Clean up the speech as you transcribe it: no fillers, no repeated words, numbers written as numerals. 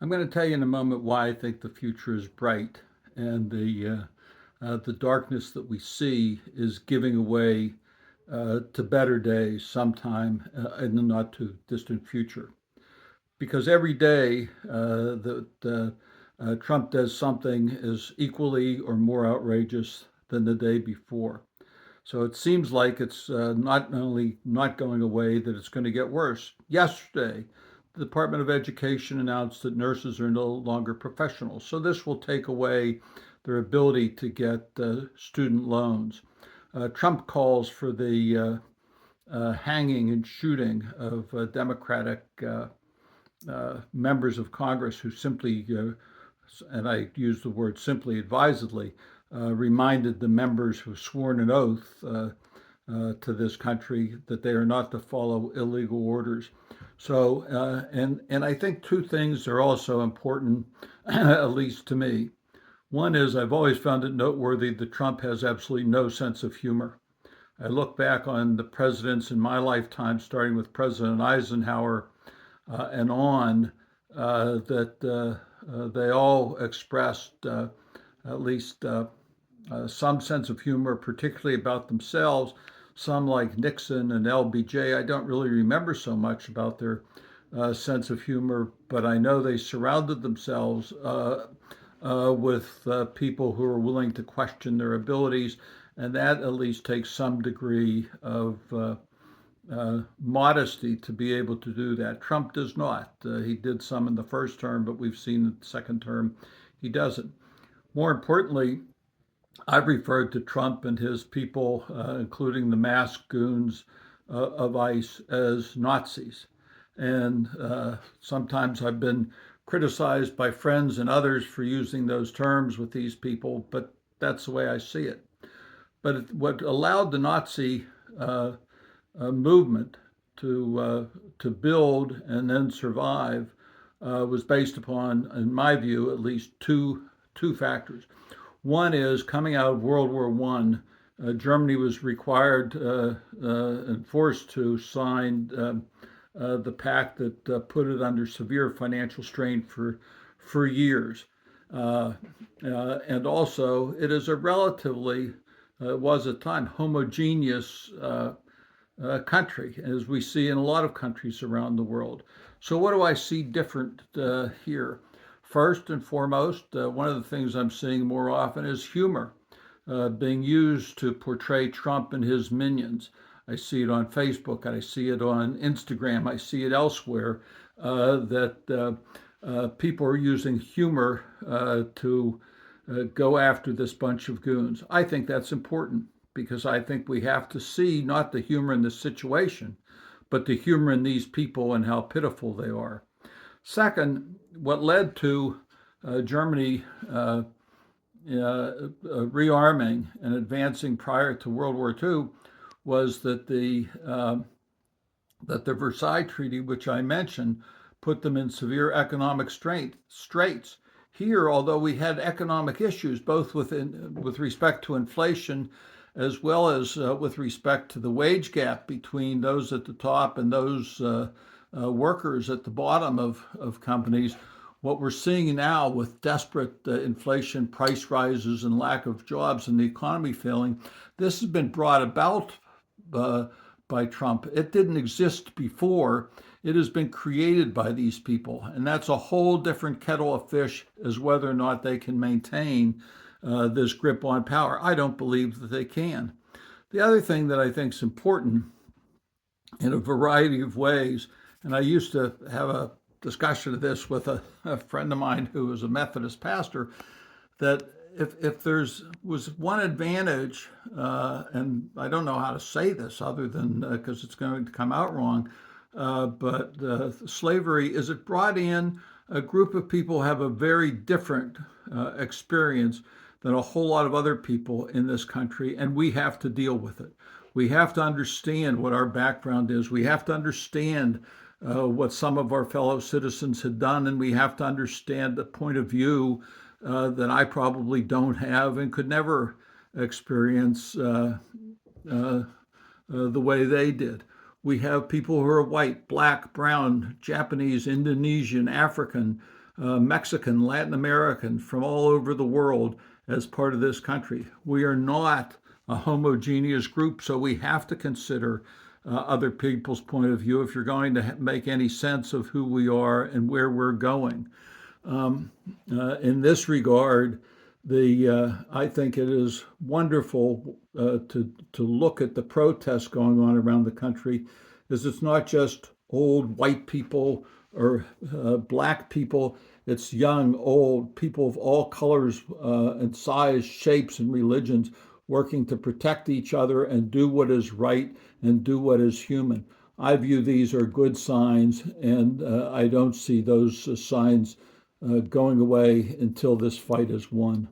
I'm going to tell you in a moment why I think the future is bright, and the darkness that we see is giving away to better days sometime in the not too distant future. Because every day that Trump does something is equally or more outrageous than the day before. So it seems like it's not only not going away, that it's going to get worse. Yesterday, the Department of Education announced that nurses are no longer professionals. So this will take away their ability to get student loans. Trump calls for the hanging and shooting of Democratic members of Congress who simply, and I use the word simply advisedly, reminded the members who sworn an oath to this country that they are not to follow illegal orders. So, and I think two things are also important, at least to me. One is I've always found it noteworthy that Trump has absolutely no sense of humor. I look back on the presidents in my lifetime, starting with President Eisenhower and on, that they all expressed at least some sense of humor, particularly about themselves. Some, like Nixon and LBJ, I don't really remember so much about their sense of humor, but I know they surrounded themselves with people who are willing to question their abilities, and that at least takes some degree of modesty to be able to do that. Trump does not. He did some in the first term, but we've seen in the second term he doesn't. More importantly, I've referred to Trump and his people, including the masked goons of ICE, as Nazis. And sometimes I've been criticized by friends and others for using those terms with these people, but that's the way I see it. But what allowed the Nazi movement to build and then survive was based upon, in my view, at least two factors. One is coming out of World War One, Germany was required and forced to sign the pact that put it under severe financial strain for years. Uh, and also, it is a relatively, was at the time, homogeneous country, as we see in a lot of countries around the world. So, what do I see different here? First and foremost, one of the things I'm seeing more often is humor being used to portray Trump and his minions. I see it on Facebook, I see it on Instagram, I see it elsewhere that people are using humor to go after this bunch of goons. I think that's important because I think we have to see not the humor in the situation, but the humor in these people and how pitiful they are. Second, what led to Germany rearming and advancing prior to World War II was that the Versailles Treaty, which I mentioned, put them in severe economic straits. Here, although we had economic issues, both with respect to inflation as well as with respect to the wage gap between those at the top and those workers at the bottom of companies, what we're seeing now with desperate inflation, price rises, and lack of jobs and the economy failing, this has been brought about uh, by Trump. It didn't exist before. It has been created by these people. And that's a whole different kettle of fish as whether or not they can maintain this grip on power. I don't believe that they can. The other thing that I think is important in a variety of ways, and I used to have a discussion of this with a friend of mine who was a Methodist pastor, that if there's was one advantage, and I don't know how to say this other than because it's going to come out wrong, but slavery is it brought in a group of people who have a very different experience than a whole lot of other people in this country, and we have to deal with it. We have to understand what our background is. We have to understand what some of our fellow citizens had done, and we have to understand the point of view that I probably don't have and could never experience the way they did. We have people who are white, black, brown, Japanese, Indonesian, African, Mexican, Latin American, from all over the world as part of this country. We are not a homogeneous group, so we have to consider other people's point of view if you're going to make any sense of who we are and where we're going. In this regard, I think it is wonderful to look at the protests going on around the country, is it's not just old white people or black people. It's young, old people of all colors and size, shapes, and religions working to protect each other and do what is right and do what is human. I view these are good signs, and I don't see those signs going away until this fight is won.